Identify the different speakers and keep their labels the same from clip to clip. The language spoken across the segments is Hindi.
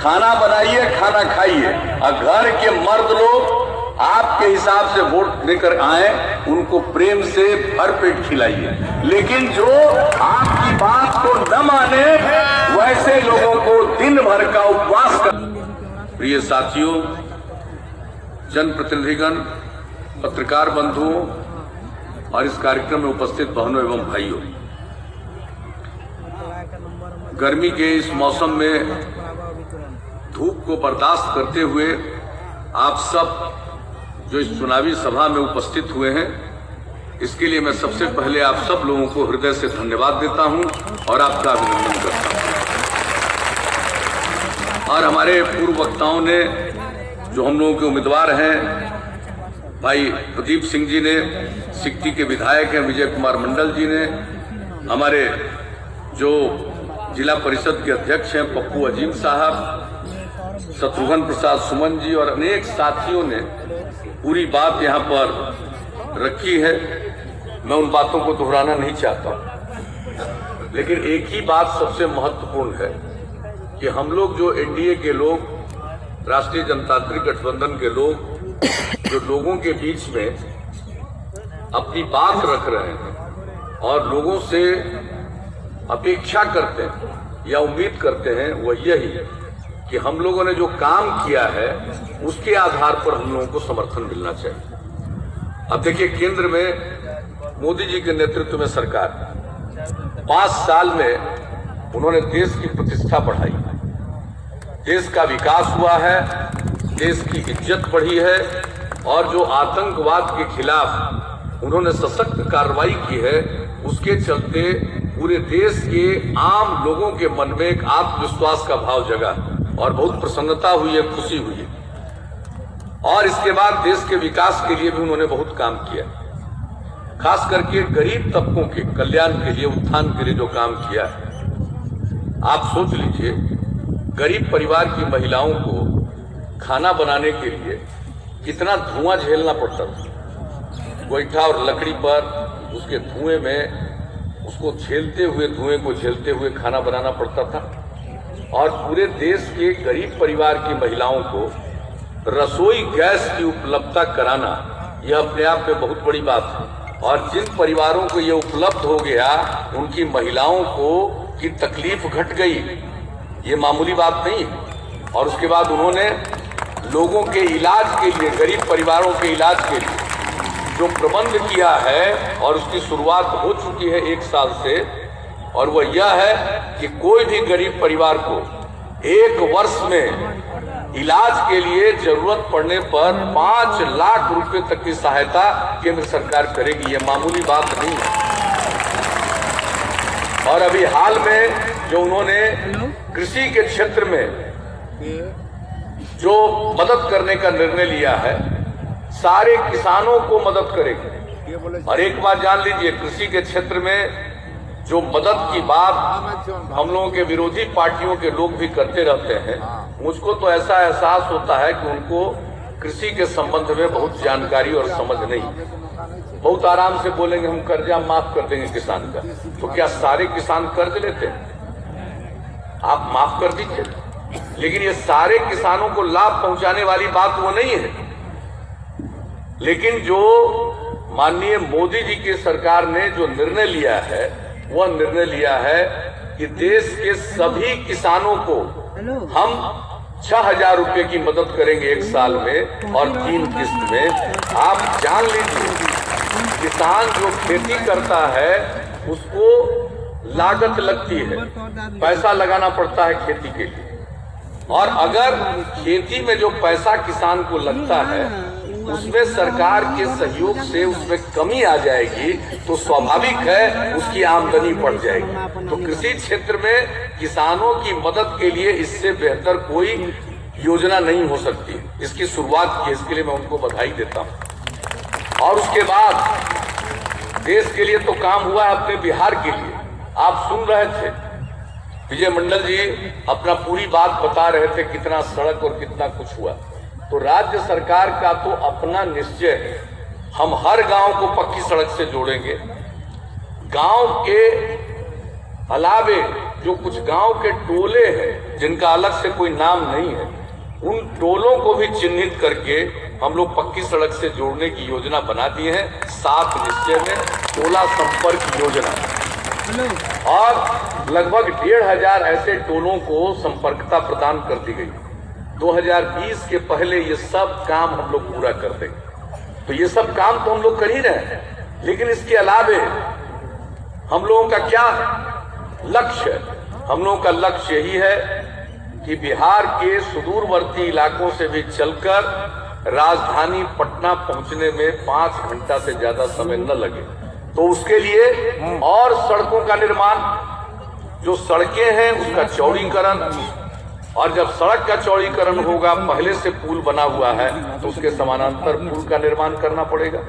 Speaker 1: खाना बनाइए, खाना खाइए, और घर के मर्द लोग आपके हिसाब से वोट लेकर आए, उनको प्रेम से भरपेट खिलाइए। लेकिन जो आपकी बात को न माने, वैसे लोगों को दिन भर का उपवास कर। प्रिय साथियों, जनप्रतिनिधिगण, पत्रकार बंधुओं और इस कार्यक्रम में उपस्थित बहनों एवं भाइयों, गर्मी के इस मौसम में धूप को बर्दाश्त करते हुए आप सब जो इस चुनावी सभा में उपस्थित हुए हैं, इसके लिए मैं सबसे पहले आप सब लोगों को हृदय से धन्यवाद देता हूं और आपका अभिनंदन करता हूं। और हमारे पूर्व वक्ताओं ने, जो हम लोगों के उम्मीदवार हैं, भाई प्रदीप सिंह जी ने, सिकटी के विधायक हैं विजय कुमार मंडल जी ने, हमारे जो जिला परिषद के अध्यक्ष हैं पप्पू अजीम साहब, शत्रुघ्न प्रसाद सुमन जी और अनेक साथियों ने पूरी बात यहाँ पर रखी है। मैं उन बातों को दोहराना नहीं चाहता, लेकिन एक ही बात सबसे महत्वपूर्ण है कि हम लोग जो एनडीए के लोग, राष्ट्रीय जनतांत्रिक गठबंधन के लोग, जो लोगों के बीच में अपनी बात रख रहे हैं और लोगों से अपेक्षा करते हैं या उम्मीद करते हैं, वह यही कि हम लोगों ने जो काम किया है उसके आधार पर हम लोगों को समर्थन मिलना चाहिए। अब देखिए, केंद्र में मोदी जी के नेतृत्व में सरकार 5 साल में उन्होंने देश की प्रतिष्ठा बढ़ाई, देश का विकास हुआ है, देश की इज्जत बढ़ी है, और जो आतंकवाद के खिलाफ उन्होंने सशक्त कार्रवाई की है, उसके चलते पूरे देश के आम लोगों के मन में एक आत्मविश्वास का भाव जगा और बहुत प्रसन्नता हुई है, खुशी हुई है। और इसके बाद देश के विकास के लिए भी उन्होंने बहुत काम किया, खास करके गरीब तबकों के कल्याण के लिए, उत्थान के लिए जो काम किया है। आप सोच लीजिए, गरीब परिवार की महिलाओं को खाना बनाने के लिए कितना धुआं झेलना पड़ता था। गोईठा और लकड़ी पर उसके धुएं में, उसको झेलते हुए, धुएं को झेलते हुए खाना बनाना पड़ता था। और पूरे देश के गरीब परिवार की महिलाओं को रसोई गैस की उपलब्धता कराना, यह अपने आप में बहुत बड़ी बात है। और जिन परिवारों को यह उपलब्ध हो गया, उनकी महिलाओं को की तकलीफ घट गई, ये मामूली बात नहीं है। और उसके बाद उन्होंने लोगों के इलाज के लिए, गरीब परिवारों के इलाज के लिए जो प्रबंध किया है, और उसकी शुरुआत हो चुकी है 1 साल से, और वह यह है कि कोई भी गरीब परिवार को 1 वर्ष में इलाज के लिए जरूरत पड़ने पर 5 लाख रुपए तक की सहायता केंद्र सरकार करेगी। यह मामूली बात नहीं है। और अभी हाल में जो उन्होंने कृषि के क्षेत्र में जो मदद करने का निर्णय लिया है, सारे किसानों को मदद करेगी। और एक बात जान लीजिए, कृषि के क्षेत्र में जो मदद की बात हम लोगों के विरोधी पार्टियों के लोग भी करते रहते हैं, मुझको तो ऐसा एहसास होता है कि उनको कृषि के संबंध में बहुत जानकारी और समझ नहीं। बहुत आराम से बोलेंगे हम कर्जा माफ कर देंगे किसान का, तो क्या सारे किसान कर्ज लेते हैं? आप माफ कर दीजिए, लेकिन ये सारे किसानों को लाभ पहुंचाने वाली बात वो नहीं है। लेकिन जो माननीय मोदी जी की सरकार ने जो निर्णय लिया है, वह निर्णय लिया है कि देश के सभी किसानों को हम 6,000 रुपए की मदद करेंगे 1 साल में, और 3 किस्त में। आप जान लीजिए, किसान जो खेती करता है उसको लागत लगती है, पैसा लगाना पड़ता है खेती के लिए। और अगर खेती में जो पैसा किसान को लगता है उसमें सरकार के सहयोग से उसमें कमी आ जाएगी, तो स्वाभाविक है उसकी आमदनी बढ़ जाएगी। तो कृषि क्षेत्र में किसानों की मदद के लिए इससे बेहतर कोई योजना नहीं हो सकती। इसकी शुरुआत की, इसके लिए मैं उनको बधाई देता हूं। और उसके बाद देश के लिए तो काम हुआ है, अपने बिहार के लिए। आप सुन रहे थे, विजय मंडल जी अपना पूरी बात बता रहे थे, कितना सड़क और कितना कुछ हुआ। तो राज्य सरकार का तो अपना निश्चय है, हम हर गांव को पक्की सड़क से जोड़ेंगे। गांव के अलावे जो कुछ गांव के टोले हैं जिनका अलग से कोई नाम नहीं है, उन टोलों को भी चिन्हित करके हम लोग पक्की सड़क से जोड़ने की योजना बना दी है 7 निश्चय में टोला संपर्क योजना। और लगभग 1500 ऐसे टोलों को संपर्कता प्रदान कर दी गई। 2020 के पहले ये सब काम हम लोग पूरा कर देंगे। तो ये सब काम तो हम लोग कर ही रहे हैं, लेकिन इसके अलावे हम लोगों का क्या लक्ष्य है? हम लोगों का लक्ष्य यही है कि बिहार के सुदूरवर्ती इलाकों से भी चलकर राजधानी पटना पहुंचने में 5 घंटा से ज्यादा समय न लगे। तो उसके लिए और सड़कों का निर्माण, जो सड़कें हैं उसका चौड़ीकरण, और जब सड़क का चौड़ीकरण होगा, पहले से पुल बना हुआ है तो उसके समानांतर पुल का निर्माण करना पड़ेगा।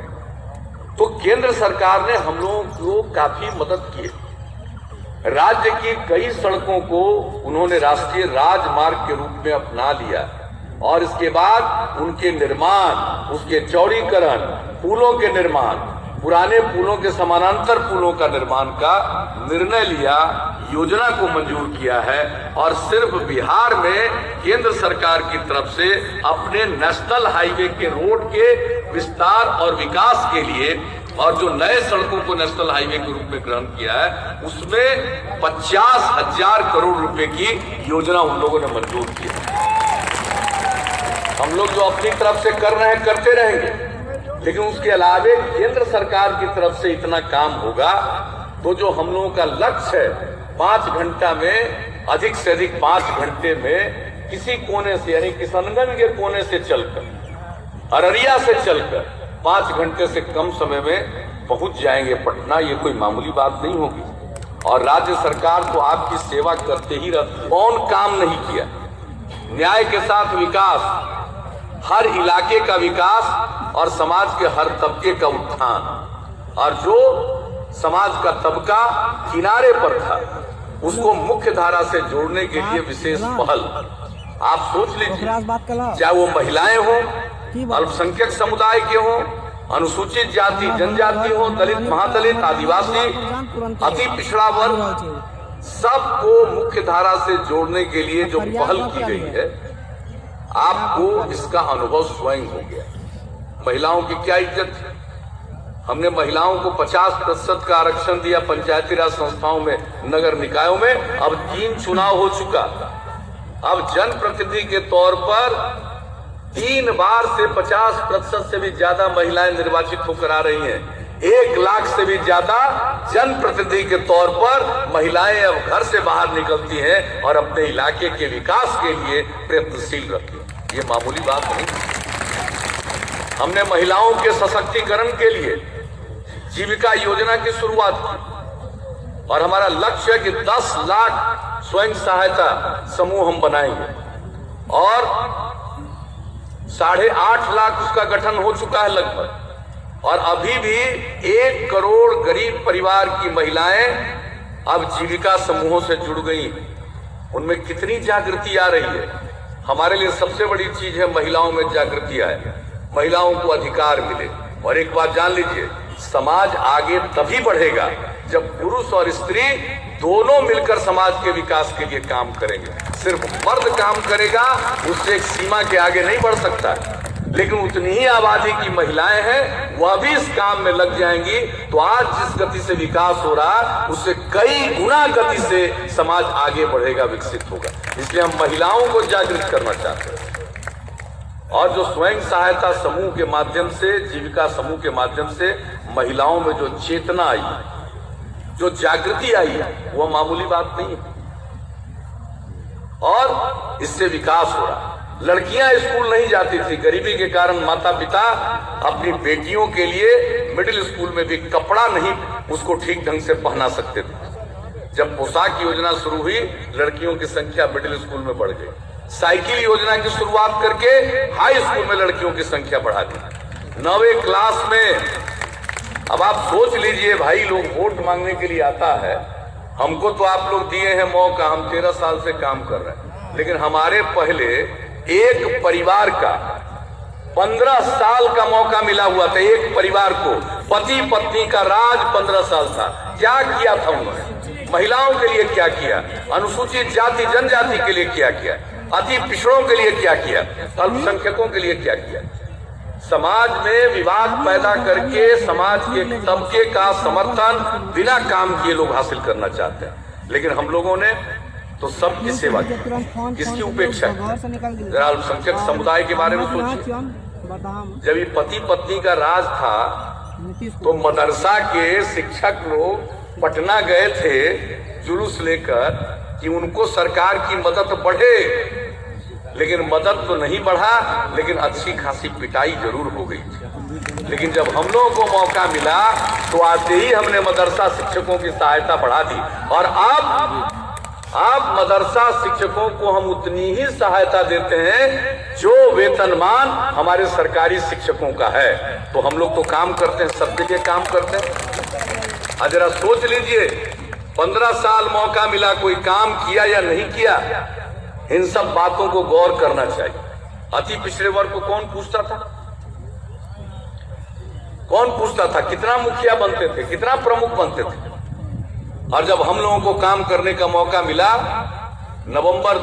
Speaker 1: तो केंद्र सरकार ने हम लोगों को काफी मदद की। राज्य की कई सड़कों को उन्होंने राष्ट्रीय राजमार्ग के रूप में अपना लिया और इसके बाद उनके निर्माण, उसके चौड़ीकरण, पुलों के निर्माण, पुराने पुलों के समानांतर पुलों का निर्माण का निर्णय लिया, योजना को मंजूर किया है। और सिर्फ बिहार में केंद्र सरकार की तरफ से अपने नेशनल हाईवे के रोड के विस्तार और विकास के लिए और जो नए सड़कों को नेशनल हाईवे के रूप में ग्रहण किया है, उसमें 50,000 करोड़ रुपए की योजना उन लोगों ने मंजूर की है। हम लोग जो अपनी तरफ से कर रहे हैं करते रहेंगे, लेकिन उसके अलावे केंद्र सरकार की तरफ से इतना काम होगा तो जो हम लोगों का लक्ष्य है 5 घंटा में, अधिक से अधिक 5 घंटे में किसी कोने से, यानी किशनगंज के कोने से चलकर, अररिया से चलकर 5 घंटे से कम समय में पहुंच जाएंगे पटना। ये कोई मामूली बात नहीं होगी। और राज्य सरकार तो आपकी सेवा करते ही रहती है। कौन काम नहीं किया? न्याय के साथ विकास, हर इलाके का विकास और समाज के हर तबके का उत्थान। और जो समाज का तबका किनारे पर था उसको मुख्य धारा से जोड़ने के लिए विशेष पहल। आप सोच लीजिए, चाहे वो महिलाएं हों, अल्पसंख्यक समुदाय के हों, अनुसूचित जाति जनजाति हो, दलित महादलित, आदिवासी, अति पिछड़ा वर्ग, सबको मुख्य धारा से जोड़ने के लिए जो पहल की गई है, आपको इसका अनुभव स्वयं हो गया। महिलाओं की क्या इज्जत है? हमने महिलाओं को 50% का आरक्षण दिया पंचायती राज संस्थाओं में, नगर निकायों में। अब 3 चुनाव हो चुका। अब जनप्रतिनिधि के तौर पर 3 बार से 50% से भी ज्यादा महिलाएं निर्वाचित होकर आ रही हैं। 1 लाख से भी ज्यादा जनप्रतिनिधि के तौर पर महिलाएं अब घर से बाहर निकलती हैं और अपने इलाके के विकास के लिए प्रयत्नशील रहती हैं। ये मामूली बात नहीं। हमने महिलाओं के सशक्तिकरण के लिए जीविका योजना की शुरुआत की और हमारा लक्ष्य है कि 10 लाख स्वयं सहायता समूह हम बनाएंगे और 8.5 लाख उसका गठन हो चुका है लगभग। और अभी भी 1 करोड़ गरीब परिवार की महिलाएं अब जीविका समूहों से जुड़ गई। उनमें कितनी जागृति आ रही है। हमारे लिए सबसे बड़ी चीज है महिलाओं में जागृति आए, महिलाओं को अधिकार मिले। और एक बात जान लीजिए, समाज आगे तभी बढ़ेगा जब पुरुष और स्त्री दोनों मिलकर समाज के विकास के लिए काम करेंगे। सिर्फ मर्द काम करेगा, उससे एक सीमा के आगे नहीं बढ़ सकता। लेकिन उतनी ही आबादी की महिलाएं हैं, वह भी इस काम में लग जाएंगी, तो आज जिस गति से विकास हो रहा है उससे कई गुना गति से समाज आगे बढ़ेगा, विकसित होगा। इसलिए हम महिलाओं को जागृत करना चाहते हैं। और जो स्वयं सहायता समूह के माध्यम से, जीविका समूह के माध्यम से महिलाओं में जो चेतना आई, जो जागृति आई है, वह मामूली बात नहीं है। और इससे विकास हो रहा। लड़कियां स्कूल नहीं जाती थी, गरीबी के कारण माता पिता अपनी बेटियों के लिए मिडिल स्कूल में भी कपड़ा नहीं उसको ठीक ढंग से पहना सकते थे। जब पोशाक योजना शुरू हुई, लड़कियों की संख्या मिडिल स्कूल में बढ़ गई। साइकिल योजना की शुरुआत करके हाई स्कूल में लड़कियों की संख्या बढ़ा दी। 9वीं क्लास में अब आप सोच लीजिए भाई, लोग वोट मांगने के लिए आता है। हमको तो आप लोग दिए हैं मौका, हम 13 साल से काम कर रहे हैं, लेकिन हमारे पहले एक परिवार का 15 साल का मौका मिला हुआ था। एक परिवार को, पति पत्नी का राज 15 साल था। क्या किया था उन्होंने? महिलाओं के लिए क्या किया, अनुसूचित जाति जनजाति के लिए क्या किया, अति पिछड़ों के लिए क्या किया, अल्पसंख्यकों के लिए क्या किया। समाज में विवाद पैदा करके समाज के तबके का समर्थन बिना काम किए लोग हासिल करना चाहते हैं। लेकिन हम लोगों ने तो सबकी सेवा की, किसकी उपेक्षा की। जरा अल्पसंख्यक समुदाय के बारे में सोचिए। जब ये पति पत्नी का राज था तो मदरसा के शिक्षक लोग पटना गए थे जुलूस लेकर कि उनको सरकार की मदद बढ़े, लेकिन मदद तो नहीं बढ़ा, लेकिन अच्छी खासी पिटाई जरूर हो गई थी। लेकिन जब हम लोगों को मौका मिला तो आते ही हमने मदरसा शिक्षकों की सहायता बढ़ा दी। और अब मदरसा शिक्षकों को हम उतनी ही सहायता देते हैं जो वेतनमान हमारे सरकारी शिक्षकों का है। तो हम लोग तो काम करते हैं, सबके लिए काम करते हैं। जरा सोच लीजिए, 15 साल मौका मिला, कोई काम किया या नहीं किया, इन सब बातों को गौर करना चाहिए। अति पिछड़े वर्ग को कौन पूछता था? कौन पूछता था? कितना मुखिया बनते थे, कितना प्रमुख बनते थे। और जब हम लोगों को काम करने का मौका मिला, नवंबर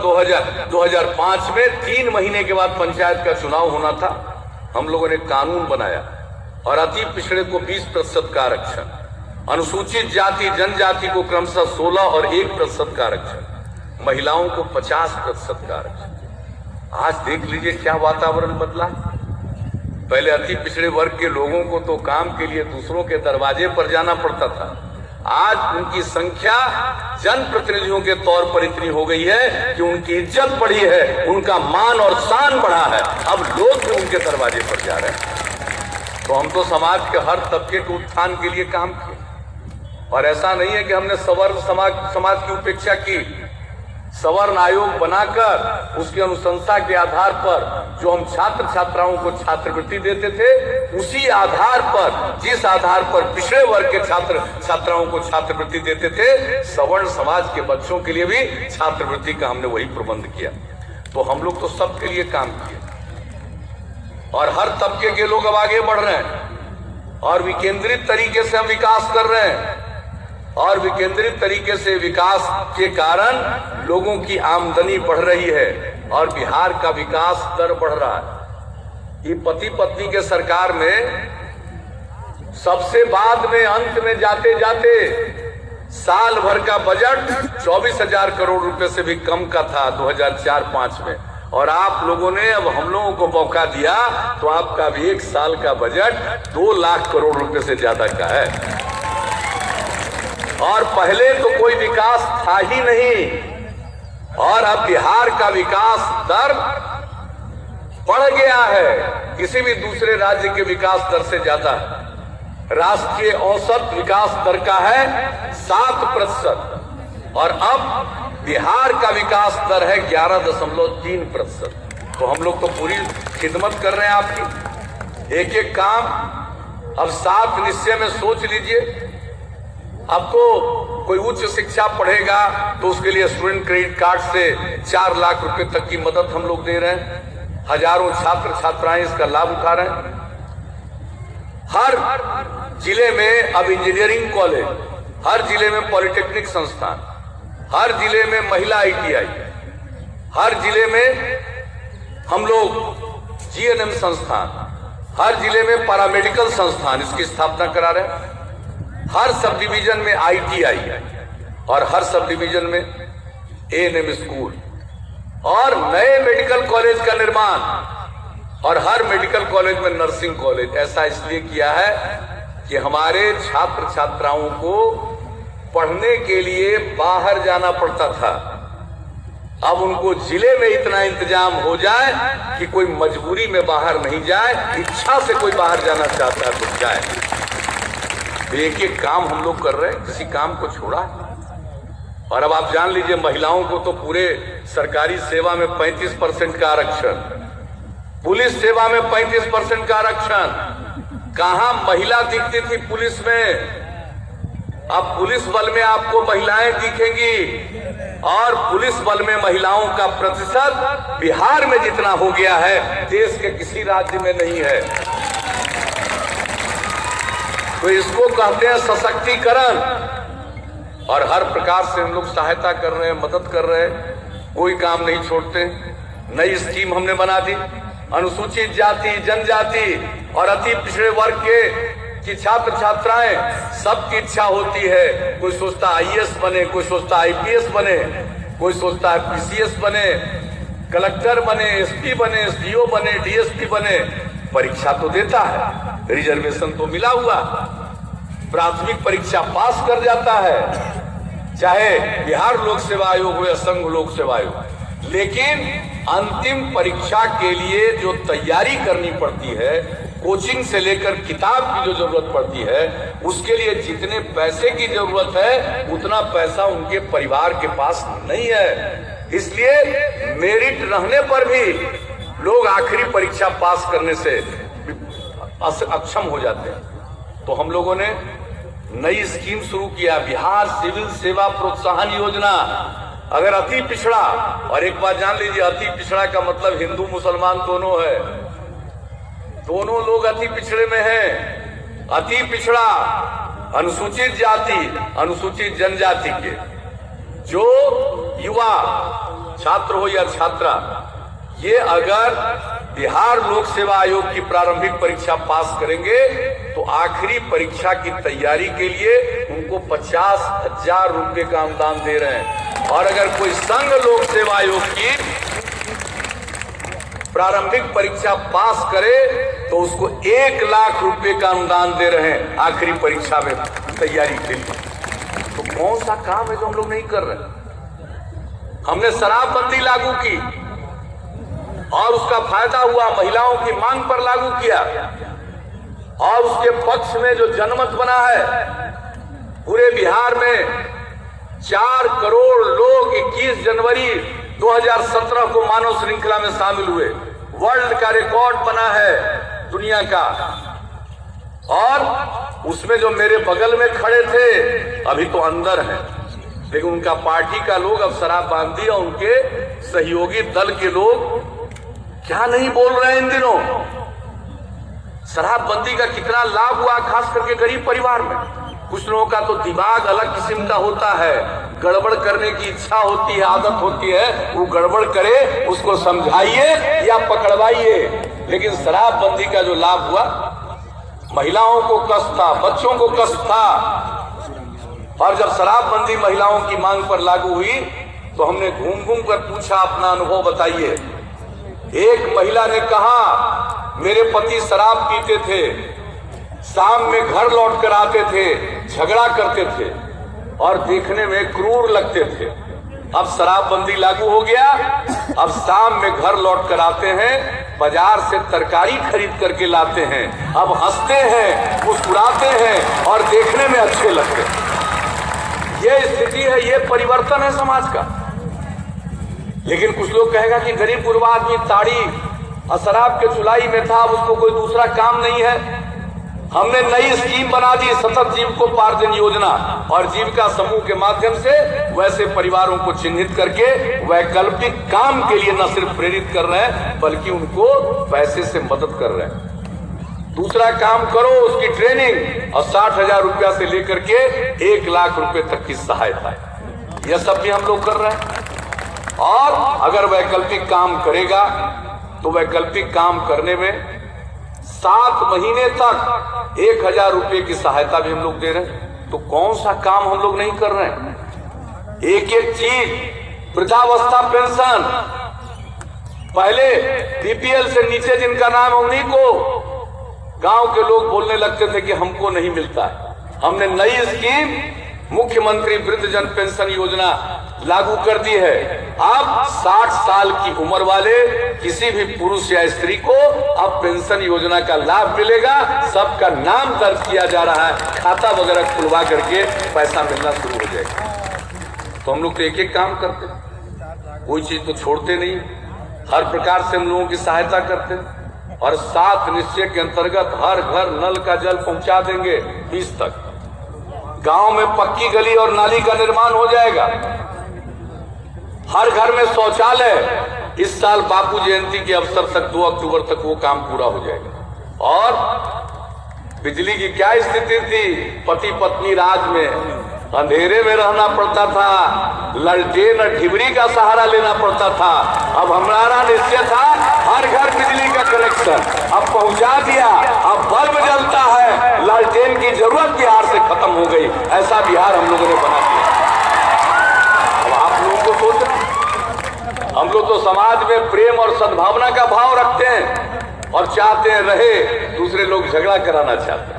Speaker 1: 2005 में 3 महीने के बाद पंचायत का चुनाव होना था, हम लोगों ने कानून बनाया और अति पिछड़े को 20% का आरक्षण, अनुसूचित जाति जनजाति को क्रमशः 16 और 1% का आरक्षण, महिलाओं को 50% का आरक्षण। आज देख लीजिए क्या वातावरण बदला। पहले अति पिछड़े वर्ग के लोगों को तो काम के लिए दूसरों के दरवाजे पर जाना पड़ता था। आज उनकी संख्या जनप्रतिनिधियों के तौर पर इतनी हो गई है कि उनकी इज्जत बढ़ी है, उनका मान और शान बढ़ा है। अब लोग भी उनके दरवाजे पर जा रहे हैं। तो हम तो समाज के हर तबके के उत्थान के लिए काम किए। और ऐसा नहीं है कि हमने सवर्ण समाज की उपेक्षा की। सवर्ण आयोग बनाकर उसकी अनुशंसा के आधार पर जो हम छात्र छात्राओं को छात्रवृत्ति देते थे, उसी आधार पर, जिस आधार पर पिछड़े वर्ग के छात्र छात्राओं को छात्रवृत्ति देते थे, सवर्ण समाज के बच्चों के लिए भी छात्रवृत्ति का हमने वही प्रबंध किया। तो हम लोग तो सबके लिए काम किए और हर तबके के लोग अब आगे बढ़ रहे हैं और विकेंद्रित तरीके से हम विकास कर रहे हैं। और विकेंद्रित तरीके से विकास के कारण लोगों की आमदनी बढ़ रही है और बिहार का विकास दर बढ़ रहा है। ये पति पत्नी के सरकार में सबसे बाद में, अंत में जाते जाते साल भर का बजट 24,000 करोड़ रुपए से भी कम का था 2004-05 में। और आप लोगों ने, अब हम लोगों को मौका दिया तो आपका भी 1 साल का बजट 2 लाख करोड़ रुपए से ज्यादा का है। और पहले तो कोई विकास था ही नहीं और अब बिहार का विकास दर बढ़ गया है, किसी भी दूसरे राज्य के विकास दर से ज्यादा है। राष्ट्रीय औसत विकास दर का है 7% और अब बिहार का विकास दर है 11.3%। तो हम लोग तो पूरी खिदमत कर रहे हैं आपकी। एक एक काम अब 7 निश्चय में सोच लीजिए। अब तो कोई उच्च शिक्षा पढ़ेगा तो उसके लिए स्टूडेंट क्रेडिट कार्ड से 4 लाख रुपए तक की मदद हम लोग दे रहे हैं। हजारों छात्र छात्राएं इसका लाभ उठा रहे हैं। हर जिले में अब इंजीनियरिंग कॉलेज, हर जिले में पॉलिटेक्निक संस्थान, हर जिले में महिला ITI, हर जिले में हम लोग GNM संस्थान, हर जिले में पैरामेडिकल संस्थान, इसकी स्थापना करा रहे हैं। हर सब डिवीजन में ITI और हर सब डिवीजन में ANM स्कूल और नए मेडिकल कॉलेज का निर्माण और हर मेडिकल कॉलेज में नर्सिंग कॉलेज। ऐसा इसलिए किया है कि हमारे छात्र छात्राओं को पढ़ने के लिए बाहर जाना पड़ता था। अब उनको जिले में इतना इंतजाम हो जाए कि कोई मजबूरी में बाहर नहीं जाए, इच्छा से कोई बाहर जाना चाहता है तो जाए। एक एक काम हम लोग कर रहे हैं, किसी काम को छोड़ा। और अब आप जान लीजिए, महिलाओं को तो पूरे सरकारी सेवा में 35% का आरक्षण, पुलिस सेवा में 35% का आरक्षण। कहां महिला दिखती थी पुलिस में, अब पुलिस बल में आपको महिलाएं दिखेंगी और पुलिस बल में महिलाओं का प्रतिशत बिहार में जितना हो गया है देश के किसी राज्य में नहीं है। तो इसको कहते हैं सशक्तिकरण। और हर प्रकार से हम लोग सहायता कर रहे हैं, मदद कर रहे हैं, कोई काम नहीं छोड़ते। नई स्कीम हमने बना दी, अनुसूचित जाति, जनजाति और अति पिछड़े वर्ग की छात्र छात्राएं, सबकी इच्छा होती है, कोई सोचता आईएएस बने, कोई सोचता आईपीएस बने, कोई सोचता है पीसीएस बने, कलेक्टर बने, एसपी बने, एसडीओ बने, डीएसपी बने। परीक्षा तो देता है, रिजर्वेशन तो मिला हुआ, प्राथमिक परीक्षा पास कर जाता है, चाहे बिहार लोक सेवा आयोग हो या संघ लोक सेवा आयोग। लेकिन अंतिम परीक्षा के लिए जो तैयारी करनी पड़ती है, कोचिंग से लेकर किताब की जो जरूरत पड़ती है, उसके लिए जितने पैसे की जरूरत है उतना पैसा उनके परिवार के पास नहीं है। इसलिए मेरिट रहने पर भी लोग आखिरी परीक्षा पास करने से अक्षम हो जाते हैं। तो हम लोगों ने नई स्कीम शुरू किया, बिहार सिविल सेवा प्रोत्साहन योजना। अगर अति पिछड़ा, और एक बात जान लीजिए, अति पिछड़ा का मतलब हिंदू मुसलमान दोनों है, दोनों लोग अति पिछड़े में हैं। अति पिछड़ा अनुसूचित जाति, अनुसूचित जनजाति के जो युवा छात्र हो या छात्रा, ये अगर बिहार लोक सेवा आयोग की प्रारंभिक परीक्षा पास करेंगे तो आखिरी परीक्षा की तैयारी के लिए उनको 50,000 रुपए का अनुदान दे रहे हैं। और अगर कोई संघ लोक सेवा आयोग की प्रारंभिक परीक्षा पास करे तो उसको 1 लाख रुपए का अनुदान दे रहे हैं आखिरी परीक्षा में तैयारी के लिए। तो कौन सा काम है जो हम लोग नहीं कर रहे? हमने शराबबंदी लागू की और उसका फायदा हुआ, महिलाओं की मांग पर लागू किया, और उसके पक्ष में जो जनमत बना है, पूरे बिहार में 4 करोड़ लोग 21 जनवरी 2017 को मानव श्रृंखला में शामिल हुए। वर्ल्ड का रिकॉर्ड बना है दुनिया का। और उसमें जो मेरे बगल में खड़े थे, अभी तो अंदर हैं, लेकिन उनका पार्टी का लोग अब शराबबंदी और उनके सहयोगी दल के लोग क्या नहीं बोल रहे हैं इन दिनों। शराबबंदी का कितना लाभ हुआ, खास करके गरीब परिवार में। कुछ लोगों का तो दिमाग अलग किस्म का होता है, गड़बड़ करने की इच्छा होती है, आदत होती है, वो गड़बड़ करे, उसको समझाइए या पकड़वाइए। लेकिन शराबबंदी का जो लाभ हुआ, महिलाओं को कष्ट था, बच्चों को कष्ट था। और जब शराबबंदी महिलाओं की मांग पर लागू हुई तो हमने घूम घूम कर पूछा, अपना अनुभव बताइए। एक महिला ने कहा, मेरे पति शराब पीते थे, शाम में घर लौट कर आते थे, झगड़ा करते थे और देखने में क्रूर लगते थे। अब शराबबंदी लागू हो गया, अब शाम में घर लौट कर आते हैं, बाजार से तरकारी खरीद करके लाते हैं, अब हंसते हैं, मुस्कुराते हैं और देखने में अच्छे लगते हैं। ये स्थिति है, ये परिवर्तन है समाज का। लेकिन कुछ लोग कहेगा कि गरीब गुरबा आदमी ताड़ी और शराब के चुलाई में था, अब उसको कोई दूसरा काम नहीं है। हमने नई स्कीम बना दी, सतत जीविकोपार्जन योजना, और जीविका समूह के माध्यम से वैसे परिवारों को चिन्हित करके वैकल्पिक काम के लिए न सिर्फ प्रेरित कर रहे हैं बल्कि उनको पैसे से मदद कर रहे हैं। दूसरा काम करो, उसकी ट्रेनिंग, और 60,000 रुपया से लेकर के 1 लाख रुपए तक की सहायता, यह सब भी हम लोग कर रहे हैं। और अगर वैकल्पिक काम करेगा तो वैकल्पिक काम करने में 7 महीने तक 1,000 रुपए की सहायता भी हम लोग दे रहे हैं। तो कौन सा काम हम लोग नहीं कर रहे हैं? एक एक चीज, वृद्धावस्था पेंशन, पहले बीपीएल से नीचे जिनका नाम है उन्हीं को गांव के लोग बोलने लगते थे कि हमको नहीं मिलता है। हमने नई स्कीम मुख्यमंत्री वृद्धजन पेंशन योजना लागू कर दी है। अब 60 साल की उम्र वाले किसी भी पुरुष या स्त्री को अब पेंशन योजना का लाभ मिलेगा। सबका नाम दर्ज किया जा रहा है, खाता वगैरह खुलवा करके पैसा मिलना शुरू हो जाएगा। तो हम लोग तो एक एक काम करते हैं, कोई चीज तो छोड़ते नहीं, हर प्रकार से हम लोगों की सहायता करते हैं। और 7 निश्चय के अंतर्गत हर घर नल का जल पहुंचा देंगे 20 तक। गांव में पक्की गली और नाली का निर्माण हो जाएगा। हर घर में शौचालय, इस साल बापू जयंती के अवसर तक 2 अक्टूबर तक वो काम पूरा हो जाएगा। और बिजली की क्या स्थिति थी पति पत्नी राज में, अंधेरे में रहना पड़ता था, ललटेन और ढिबरी का सहारा लेना पड़ता था। अब हमारा निश्चय था हर घर बिजली का कनेक्शन, अब पहुंचा दिया, अब बल्ब जलता है, लालटेन की जरूरत बिहार से खत्म हो गई। ऐसा बिहार हम लोगों ने बना दिया। अब आप लोगों को सोचना, हम लोग तो समाज में प्रेम और सद्भावना का भाव रखते हैं और चाहते हैं रहे, दूसरे लोग झगड़ा कराना चाहते हैं।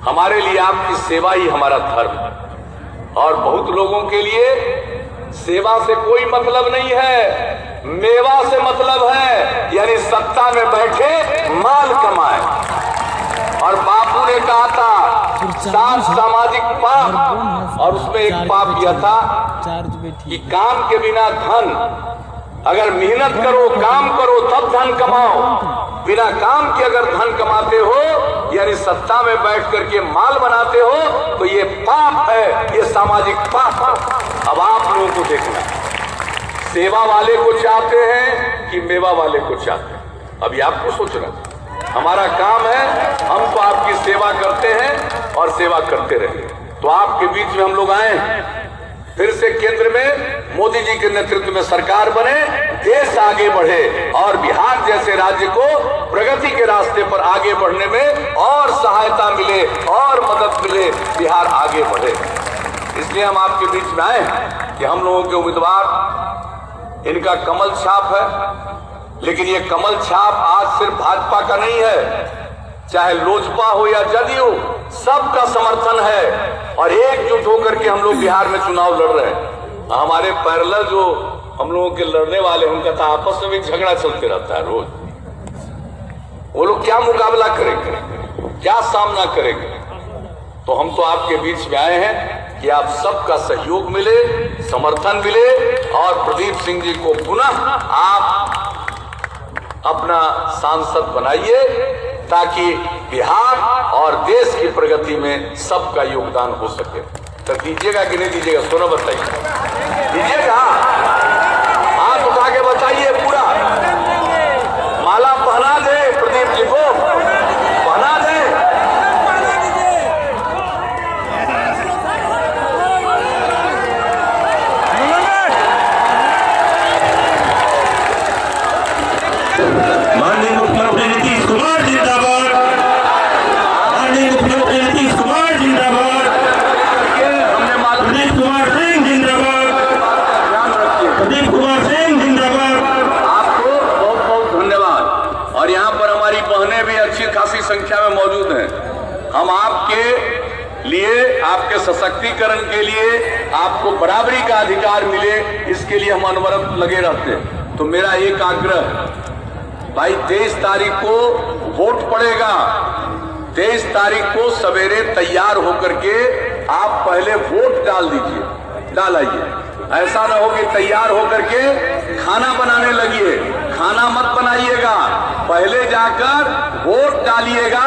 Speaker 1: हमारे लिए आपकी सेवा ही हमारा धर्म है और बहुत लोगों के लिए सेवा से कोई मतलब नहीं है, मेवा से मतलब है, यानी सत्ता में बैठे माल कमाए। और बापू ने कहा था 7 सामाजिक पाप, और उसमें एक पाप यह था कि काम के बिना धन, अगर मेहनत करो, काम करो तब धन कमाओ, बिना काम के अगर धन कमाते हो यानी सत्ता में बैठ करके माल बनाते हो तो ये पाप है, ये सामाजिक पाप। अब आप लोगों को देखना, सेवा वाले को चाहते हैं कि मेवा वाले को चाहते हैं, अभी आपको सोचना। हमारा काम है, हम तो आपकी सेवा करते हैं और सेवा करते रहे। तो आपके बीच में हम लोग आए हैं, फिर से केंद्र में मोदी जी के नेतृत्व में सरकार बने, देश आगे बढ़े और बिहार जैसे राज्य को प्रगति के रास्ते पर आगे बढ़ने में और सहायता मिले और मदद मिले, बिहार आगे बढ़े। इसलिए हम आपके बीच में आए कि हम लोगों के उम्मीदवार, इनका कमल छाप है, लेकिन ये कमल छाप आज सिर्फ भाजपा का नहीं है, चाहे लोजपा हो या जदयू, सबका समर्थन है और एकजुट होकर के हम लोग बिहार में चुनाव लड़ रहे हैं। हमारे पैरेलल जो हम लोगों के लड़ने वाले, उनका तो आपस में भी झगड़ा चलते रहता है रोज। वो लोग क्या मुकाबला करेंगे, क्या सामना करेंगे? तो हम तो आपके बीच में आए हैं कि आप सबका सहयोग मिले, समर्थन मिले और प्रदीप सिंह जी को पुनः आप अपना सांसद बनाइए ताकि बिहार और देश की प्रगति में सबका योगदान हो सके। तो दीजिएगा कि नहीं दीजिएगा, सोना बताइए, दीजिएगा? हाथ उठा के बताइए, पूरा माला पहना दे प्रदीप जी को, पहना दे।
Speaker 2: माननीय मुख्यमंत्री नीतीश कुमार जिंदाबाद, माननीय मुख्यमंत्री नीतीश कुमार जिंदाबाद, प्रदीप कुमार सिंह जिंदाबाद, प्रदीप कुमार सिंह जिंदाबाद।
Speaker 1: आपको बहुत बहुत धन्यवाद। और यहाँ पर हमारी बहनें भी अच्छी खासी संख्या में मौजूद हैं। हम आपके लिए, आपके सशक्तिकरण के लिए, आपको बराबरी का अधिकार मिले, इसके लिए हम अनवरत लगे रहते हैं। तो मेरा एक आग्रह, भाई 23 तारीख को वोट पड़ेगा, 23 तारीख को सवेरे तैयार होकर के आप पहले वोट डाल दीजिए, डालिए। ऐसा ना हो कि तैयार होकर के खाना बनाने लगिए, खाना मत बनाइएगा, पहले जाकर वोट डालिएगा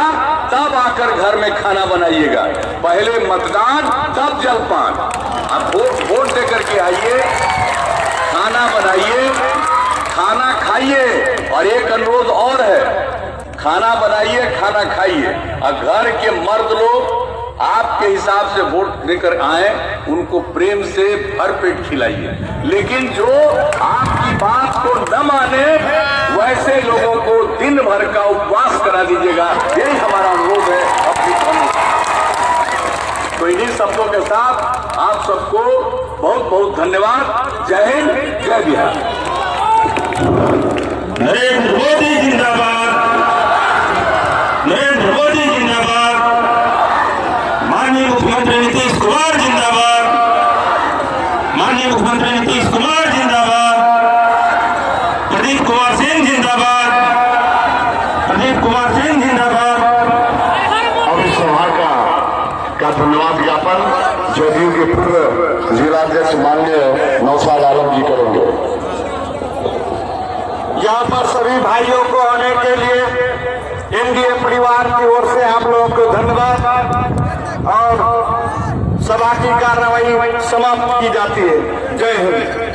Speaker 1: तब आकर घर में खाना बनाइएगा। पहले मतदान तब जलपान। आप वोट दे करके आइए, खाना बनाइए, खाना खाइए। और एक अनुरोध और है, खाना बनाइए, खाना खाइए और घर के मर्द लोग आपके हिसाब से वोट देकर आए, उनको प्रेम से भरपेट खिलाइए। लेकिन जो आपकी बात को न माने वैसे लोगों को दिन भर का उपवास करा दीजिएगा, यही हमारा अनुरोध है अपनी कौम। तो इन्हीं शब्दों के साथ आप सबको बहुत बहुत धन्यवाद। जय हिंद, जय बिहार।
Speaker 2: नरेंद्र मोदी जिंदाबाद, नरेंद्र मोदी जिंदाबाद, माननीय मुख्यमंत्री नीतीश कुमार जिंदाबाद, माननीय मुख्यमंत्री नीतीश कुमार जिंदाबाद, प्रदीप कुमार सिंह जिंदाबाद, प्रदीप कुमार सिंह जिंदाबाद।
Speaker 3: अब इस सभा का धन्यवाद ज्ञापन जदयू के पूर्व जिलाध्यक्ष माननीय नौशाद आलम जी करेंगे। यहाँ पर सभी भाइयों को आने के लिए एनडीए परिवार की ओर से आप लोगों को धन्यवाद और सभा की कार्रवाई समाप्त की जाती है। जय हिंद।